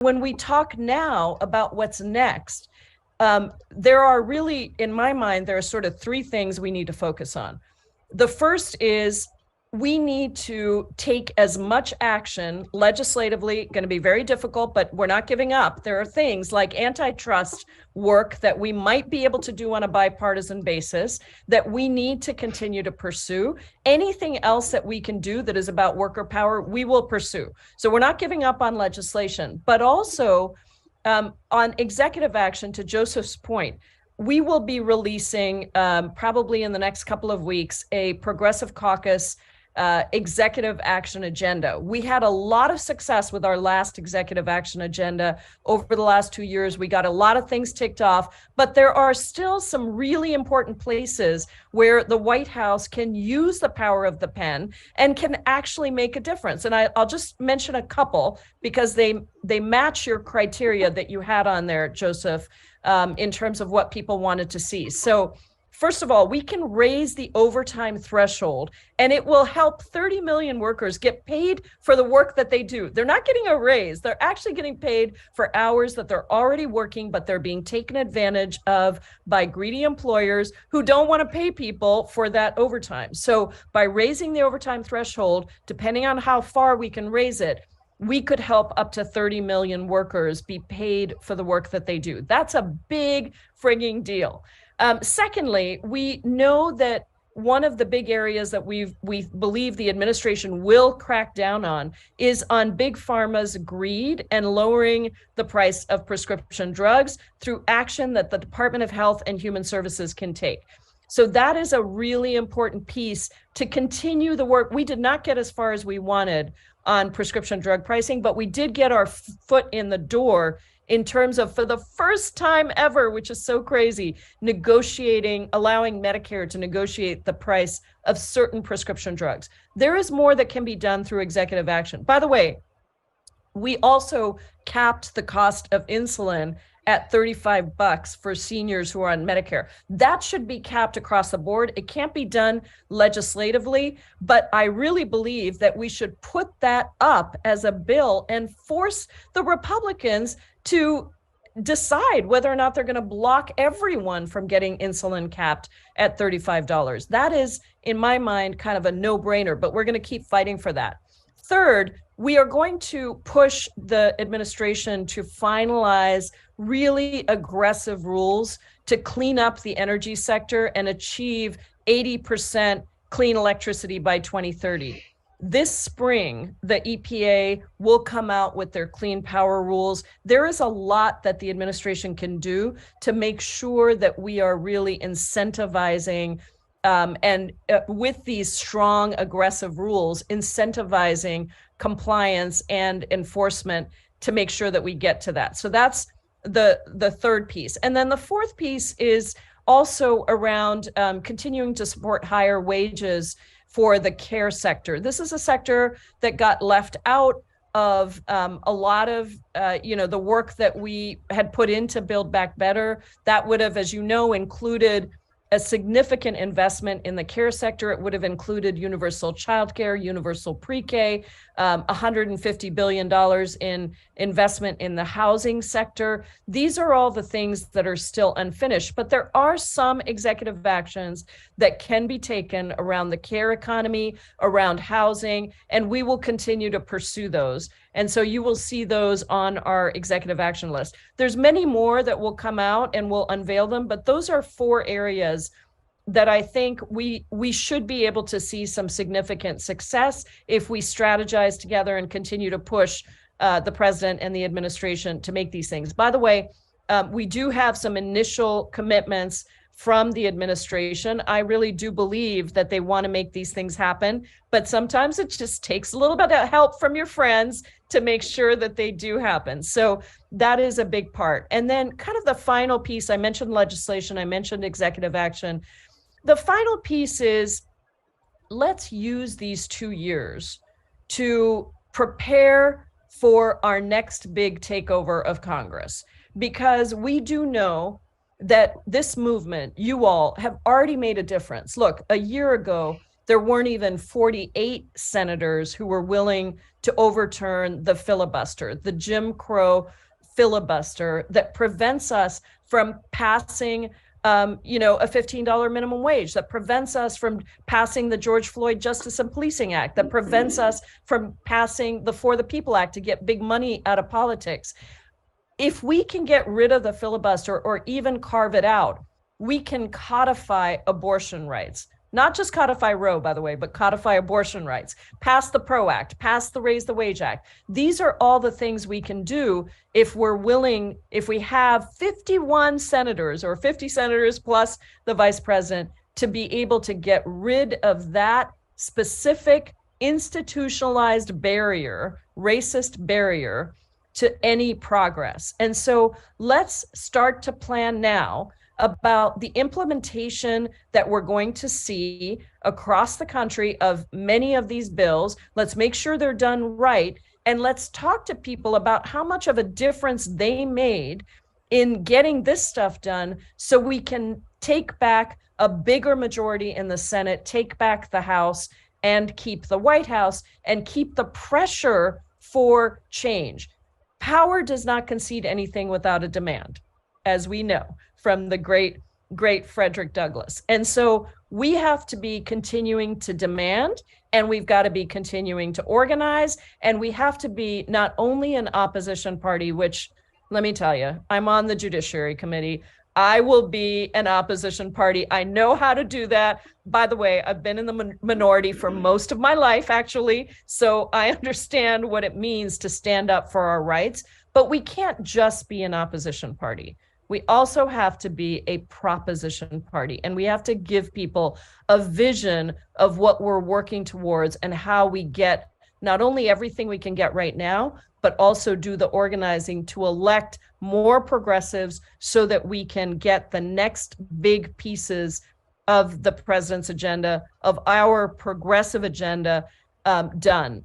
when we talk now about what's next, there are really, in my mind, there are sort of three things we need to focus on. The first is we need to take as much action legislatively, going to be very difficult, but we're not giving up. There are things like antitrust work that we might be able to do on a bipartisan basis that we need to continue to pursue. Anything else that we can do that is about worker power, we will pursue. So we're not giving up on legislation, but also on executive action, to Joseph's point, we will be releasing probably in the next couple of weeks a Progressive Caucus executive action agenda. We had a lot of success with our last executive action agenda over the last 2 years. We got a lot of things ticked off, but there are still some really important places where the White House can use the power of the pen and can actually make a difference. And I'll just mention a couple because they match your criteria that you had on there, Joseph, in terms of what people wanted to see. So first of all, we can raise the overtime threshold, and it will help 30 million workers get paid for the work that they do. They're not getting a raise. They're actually getting paid for hours that they're already working, but they're being taken advantage of by greedy employers who don't want to pay people for that overtime. So by raising the overtime threshold, depending on how far we can raise it, we could help up to 30 million workers be paid for the work that they do. That's a big frigging deal. Secondly, we know that one of the big areas that we believe the administration will crack down on is on Big Pharma's greed and lowering the price of prescription drugs through action that the Department of Health and Human Services can take. So that is a really important piece to continue the work. We did not get as far as we wanted on prescription drug pricing, but we did get our foot in the door in terms of, for the first time ever, which is so crazy, allowing Medicare to negotiate the price of certain prescription drugs. There is more that can be done through executive action. By the way, we also capped the cost of insulin at $35 for seniors who are on Medicare. That should be capped across the board. It can't be done legislatively, but I really believe that we should put that up as a bill and force the Republicans to decide whether or not they're going to block everyone from getting insulin capped at $35. That is, in my mind, kind of a no-brainer, but we're going to keep fighting for that. Third, we are going to push the administration to finalize really aggressive rules to clean up the energy sector and achieve 80% clean electricity by 2030. This spring, the EPA will come out with their clean power rules. There is a lot that the administration can do to make sure that we are really incentivizing with these strong, aggressive rules, incentivizing compliance and enforcement to make sure that we get to that. So that's the third piece. And then the fourth piece is also around continuing to support higher wages for the care sector. This is a sector that got left out of a lot of the work that we had put into Build Back Better. That would have, as you know, included a significant investment in the care sector. It would have included universal childcare, universal pre-K, $150 billion in investment in the housing sector. These are all the things that are still unfinished, but there are some executive actions that can be taken around the care economy, around housing, and we will continue to pursue those. And so you will see those on our executive action list. There's many more that will come out and we'll unveil them, but those are 4 areas that I think we should be able to see some significant success if we strategize together and continue to push the president and the administration to make these things. By the way, we do have some initial commitments from the administration. I really do believe that they want to make these things happen, but sometimes it just takes a little bit of help from your friends to make sure that they do happen. So that is a big part. And then kind of the final piece, I mentioned legislation, I mentioned executive action. The final piece is, let's use these 2 years to prepare for our next big takeover of Congress, because we do know that this movement, you all have already made a difference. Look, a year ago, there weren't even 48 senators who were willing to overturn the filibuster, the Jim Crow filibuster that prevents us from passing a $15 minimum wage, that prevents us from passing the George Floyd Justice and Policing Act, that prevents us from passing the For the People Act to get big money out of politics. If we can get rid of the filibuster or even carve it out, we can codify abortion rights. Not just codify Roe, by the way, but codify abortion rights, pass the PRO Act, pass the Raise the Wage Act. These are all the things we can do if we're willing, if we have 51 senators or 50 senators plus the vice president to be able to get rid of that specific institutionalized barrier, racist barrier to any progress. And so let's start to plan now about the implementation that we're going to see across the country of many of these bills. Let's make sure they're done right. And let's talk to people about how much of a difference they made in getting this stuff done so we can take back a bigger majority in the Senate, take back the House, and keep the White House, and keep the pressure for change. Power does not concede anything without a demand, as we know from the great Frederick Douglass. And so we have to be continuing to demand, and we've got to be continuing to organize, and we have to be not only an opposition party, which, let me tell you, I'm on the Judiciary Committee. I will be an opposition party. I know how to do that. By the way, I've been in the minority for most of my life, actually, so I understand what it means to stand up for our rights, but we can't just be an opposition party. We also have to be a proposition party, and we have to give people a vision of what we're working towards and how we get not only everything we can get right now, but also do the organizing to elect more progressives so that we can get the next big pieces of the president's agenda, of our progressive agenda, done.